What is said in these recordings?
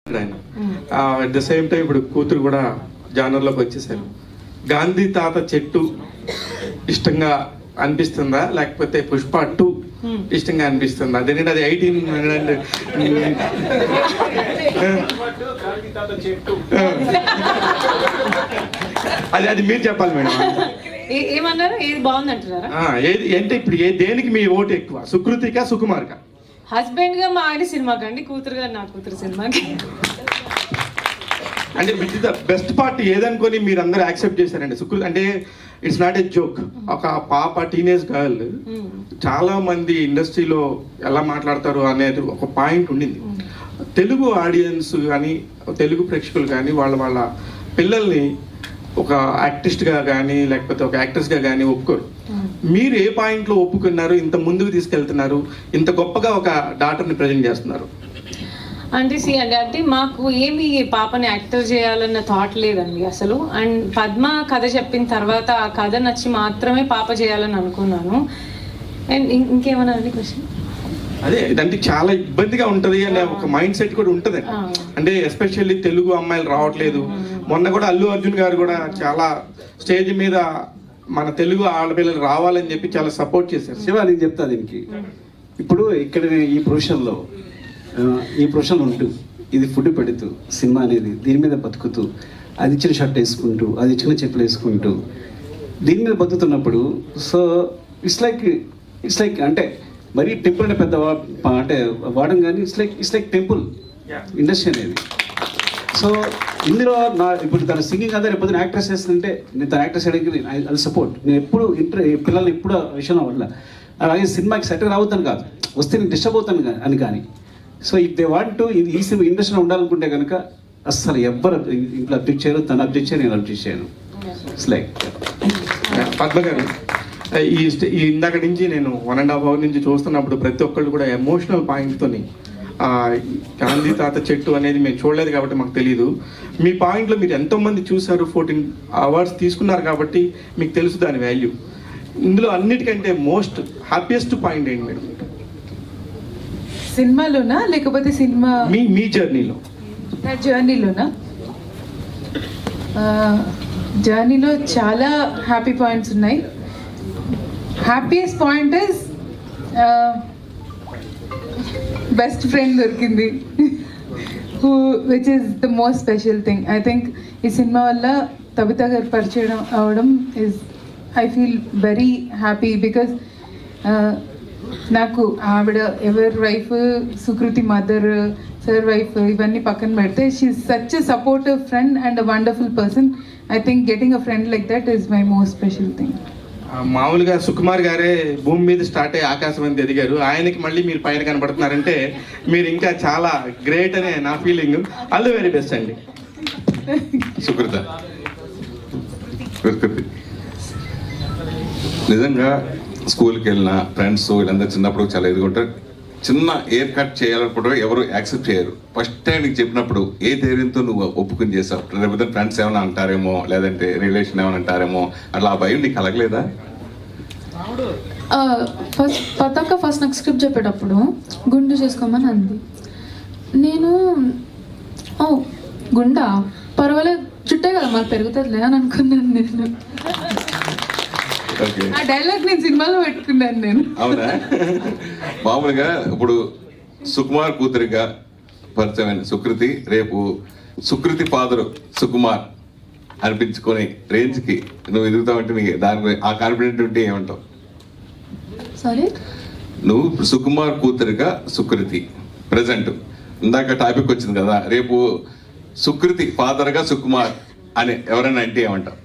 At the same time ఇప్పుడు కూతురు కూడా జానర్లోకి వచ్చేసారు. గాంధీ తాత చెట్టు ఇష్టంగా అనిపిస్తుందా, లేకపోతే పుష్ప 2 ఇష్టంగా అనిపిస్తుందా? అదేంటంటే అది 1800 అది మీరు చెప్పాలి మేడం. ఏమన్నారు? ఏది బాగుంది అంటున్నారా? ఏది అంటే ఇప్పుడు దేనికి మీ ఓటు ఎక్కువ, సుకృతికా సుకుమార్కా? హస్బెండ్ గా మా ఆయన సినిమాకి అండి, కూతురుగా నా కూతురు సినిమాకి. అంటే విచ్ ద బెస్ట్ పార్ట్ ఏదనుకొని మీరు అందరూ యాక్సెప్ట్ చేశారండి? సుకృతి అంటే ఇట్స్ నాట్ ఏ జోక్. ఒక పాప టీనేజ్ గర్ల్ చాలా మంది ఇండస్ట్రీలో ఎలా మాట్లాడతారు అనేది ఒక పాయింట్ ఉండింది. తెలుగు ఆడియన్స్ కానీ తెలుగు ప్రేక్షకులు కానీ వాళ్ళ పిల్లల్ని ఒక యాక్టిస్ట్గా కానీ లేకపోతే ఒక యాక్ట్రెస్గా కానీ ఒప్పుకోరు. మీరు ఏ పాయింట్లో ఒప్పుకున్నారు, ఇంత ముందుకు తీసుకెళ్తున్నారు, ఇంత గొప్పగా ఒక డాటర్ని ప్రజెంట్ చేస్తున్నారు? అంటే మాకు ఏమి పాపని యాక్టర్ చేయాలన్న థాట్ లేదండి అసలు. అండ్ పద్మ కథ చెప్పిన తర్వాత ఆ కథ నచ్చి మాత్రమే పాప చేయాలని అనుకున్నాను. అండ్ ఇంకేమన్నా అండి క్వశ్చన్? అదే అంటే చాలా ఇబ్బందిగా ఉంటది అనే ఒక మైండ్ సెట్ కూడా ఉంటది. అంటే ఎస్పెషల్లీ తెలుగు అమ్మాయిలు రావట్లేదు. మొన్న కూడా అల్లు అర్జున్ గారు కూడా చాలా స్టేజ్ మీద మన తెలుగు ఆడపిల్లలు రావాలని చెప్పి చాలా సపోర్ట్ చేశారు. శివ నేను చెప్తా దీనికి. ఇప్పుడు ఇక్కడ ఈ ప్రొఫెషన్లో ఉంటూ ఇది ఫుడ్ పెడుతూ సినిమా అనేది దీని మీద బతుకుతూ అది ఇచ్చిన షర్ట్ వేసుకుంటూ అది ఇచ్చిన చెప్పులు వేసుకుంటూ దీని మీద బతుకుతున్నప్పుడు సో ఇట్స్ లైక్ అంటే మరీ టెంపుల్ అంటే పెద్ద అంటే వాడడం కానీ ఇట్స్ లైక్ టెంపుల్ ఇండస్ట్రీ అనేది. సో ఇందులో ఇప్పుడు తన సింగింగ్ అదే రేపు యాక్ట్రెస్ చేస్తుంటే నేను తన యాక్ట్రెస్ చేయడానికి అది సపోర్ట్. నేను ఎప్పుడు పిల్లల్ని ఎప్పుడు విషయం వల్ల అలాగే సినిమాకి సెటిల్ అవుతాను కాదు, వస్తే నేను డిస్టర్బ్ అవుతాను అని కానీ. So if they want to ఈ సినిమా ఇండస్ట్రీలో ఉండాలనుకుంటే కనుక అస్సలు ఎవ్వరు ఇంట్లో అబ్జెక్ట్ చేయరు, తను అబ్జెక్ట్ చేయరు, నేను అబ్జెక్ట్ చేయను. ఇట్స్ లైక్ పద్మ గారు, ఈ ఇందాక నుంచి నేను 1.5 hours నుంచి చూస్తున్నప్పుడు ప్రతి ఒక్కళ్ళు కూడా ఎమోషనల్ పాయింట్తోని గాంధీ తాత చెట్టు అనేది మేము చూడలేదు కాబట్టి మాకు తెలియదు. మీ పాయింట్లో మీరు ఎంతోమంది చూసారు, 14 hours తీసుకున్నారు కాబట్టి మీకు తెలుసు దాని వాల్యూ. ఇందులో అన్నిటికంటే మోస్ట్ హ్యాపీయెస్ట్ పాయింట్ ఏంటి మేడం? సినిమాలోనా లేకపోతే సినిమా మీ జర్నీలో? నా జర్నీలోనా? జర్నీలో చాలా హ్యాపీ పాయింట్స్ ఉన్నాయి. Happiest point is best friend దొరికింది, which is the most special thing. I think ఈ సినిమా వల్ల తబిత గారు పరిచయం అవడం is I feel very happy. Because నాకు ఆవిడ ఎవరి wife, Sukriti mother, sir wife ఇవన్నీ పక్కన పెడితే she is such a supportive friend and a wonderful person. I think getting a friend like that is my most special thing. మామూలుగా సుకుమార్ గారే భూమి మీద స్టార్ట్ అయ్యి ఆకాశం అంత ఎదిగారు, ఆయనకి మళ్ళీ మీరు పైన కనపడుతున్నారంటే మీరు ఇంకా చాలా గ్రేట్ అనే నా feeling. All the very best అండి. సుకృత నిజంగా స్కూల్కి వెళ్ళిన ఫ్రెండ్స్ వీళ్ళందరూ చిన్నప్పుడు చాలా ఎదుగుంటారు. చిన్న ఎయిర్ కట్ చేయాలనుకుంటే ఎవరు యాక్సెప్ట్ చేయరు. ఫస్ట్ టైం నీకు చెప్పినప్పుడు ఏ ధైర్యంతో నువ్వు ఒప్పుకుని చేసావు? లేకపోతే ఫ్రెండ్స్ ఏమైనా అంటారేమో, లేదంటే రిలేషన్ ఏమైనా అంటారేమో, అట్లా ఆ భయం నీకు కలగలేదా? ఫస్ట్ నాకు స్క్రిప్ట్ చెప్పేటప్పుడు గుండు చేసుకోమని అంది. నేను గుండా పర్వాలేదు, చుట్టే కదా మాకు పెరుగుతుందిలే అని అనుకున్నాను. నేను ఆ డైలాగ్ నేను సినిమాలో పెట్టుకున్నాను నేను. అవునా? మామూలుగా ఇప్పుడు సుకుమార్ కూతురిగా పరిచయమైన సుకృతి రేపు సుకృతి ఫాదరు సుకుమార్ అనిపించుకొని రేంజ్కి నువ్వు ఎదుగుతావంటే నీకు దాని ఆ కాన్ఫిడెంట్ ఉంటే ఏమంటావు? సారీ, నువ్వు సుకుమార్ కూతురిగా సుకృతి ప్రజెంట్ ఇందాక టాపిక్ వచ్చింది కదా, రేపు సుకృతి ఫాదర్గా సుకుమార్ అని ఎవరైనా అంటే ఏమంటావు?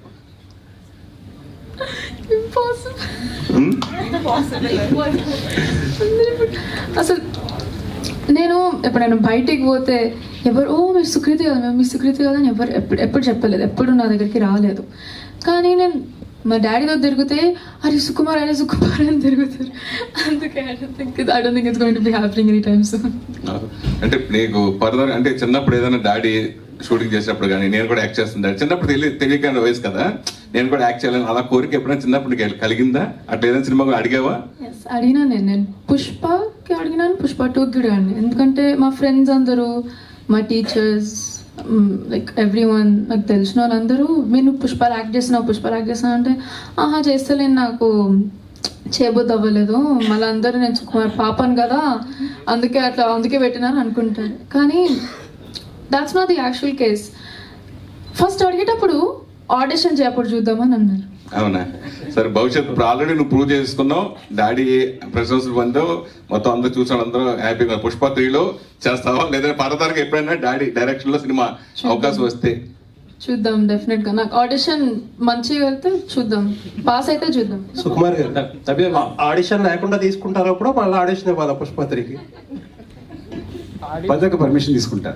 అసలు నేను ఎప్పుడైనా బయటికి పోతే ఎవరు మీరు సుకృతి కదా, మేము మీ సుకృతి కదా అని ఎవరు ఎప్పుడు చెప్పలేదు, ఎప్పుడు నా దగ్గరికి రాలేదు. కానీ నేను మా డాడీతో తిరిగితే అరే సుకుమార్ అని తిరుగుతారు. అందుకే I don't think it's going to be happening any time soon. అంటే నీకు ఫర్దర్ అంటే చిన్నప్పుడు ఏదైనా డాడీ షూటింగ్ చేసినప్పుడు కానీ నేను కూడా యాక్ట్ చేస్తుంటాను, చిన్నప్పుడు తెలియక వయసు కదా, నేను కూడా యాక్ట్ చేయాలని అలా కోరిక ఎప్పుడైనా చిన్నప్పుడు కలిగిందా? అట్లా ఏదైనా సినిమా అడిగావా? అడిగినా నేను పుష్పకి అడిగినాను, పుష్ప 2కి అడిగాను. ఎందుకంటే మా ఫ్రెండ్స్ అందరూ మా టీచర్స్ లైక్ ఎవ్రీ వన్ నాకు తెలిసిన వాళ్ళందరూ మీరు పుష్పాలు యాక్ట్ చేసినా అంటే ఆహా చేస్తలేను, నాకు చేయబోద్దు అవ్వలేదు, మళ్ళీ అందరూ నేను సుకుమార్ పాపను కదా అందుకే పెట్టినాను అనుకుంటారు. కానీ that's not the actual case. First అడిగేటప్పుడు ఆడిషన్ చేయప్పుడు చూద్దామని అన్నారు. అవునా? సరే, భవిష్యత్తు ఇప్పుడు ఆల్రెడీ నువ్వు ప్రూవ్ చేసుకున్నావు, డాడీ ప్రశంసలు పొందావు, మొత్తం అందరూ చూసాడు, అందరూ హ్యాపీగా. పుష్ప 3లో చేస్తావా లేదా పరదానికి ఎప్పుడైనా డాడీ డైరెక్షన్ లో సినిమా అవకాశం వస్తే? చూద్దాం, డెఫినెట్ గా. నాకు ఆడిషన్ మంచిగా వెళ్తే చూద్దాం, పాస్ అయితే చూద్దాం. సుకుమార్ గారు ఆడిషన్ లేకుండా తీసుకుంటారు అప్పుడు మళ్ళీ ఆడిషన్ ఇవ్వాలా పుష్ప 3కి? పదక పర్మిషన్ తీసుకుంటా.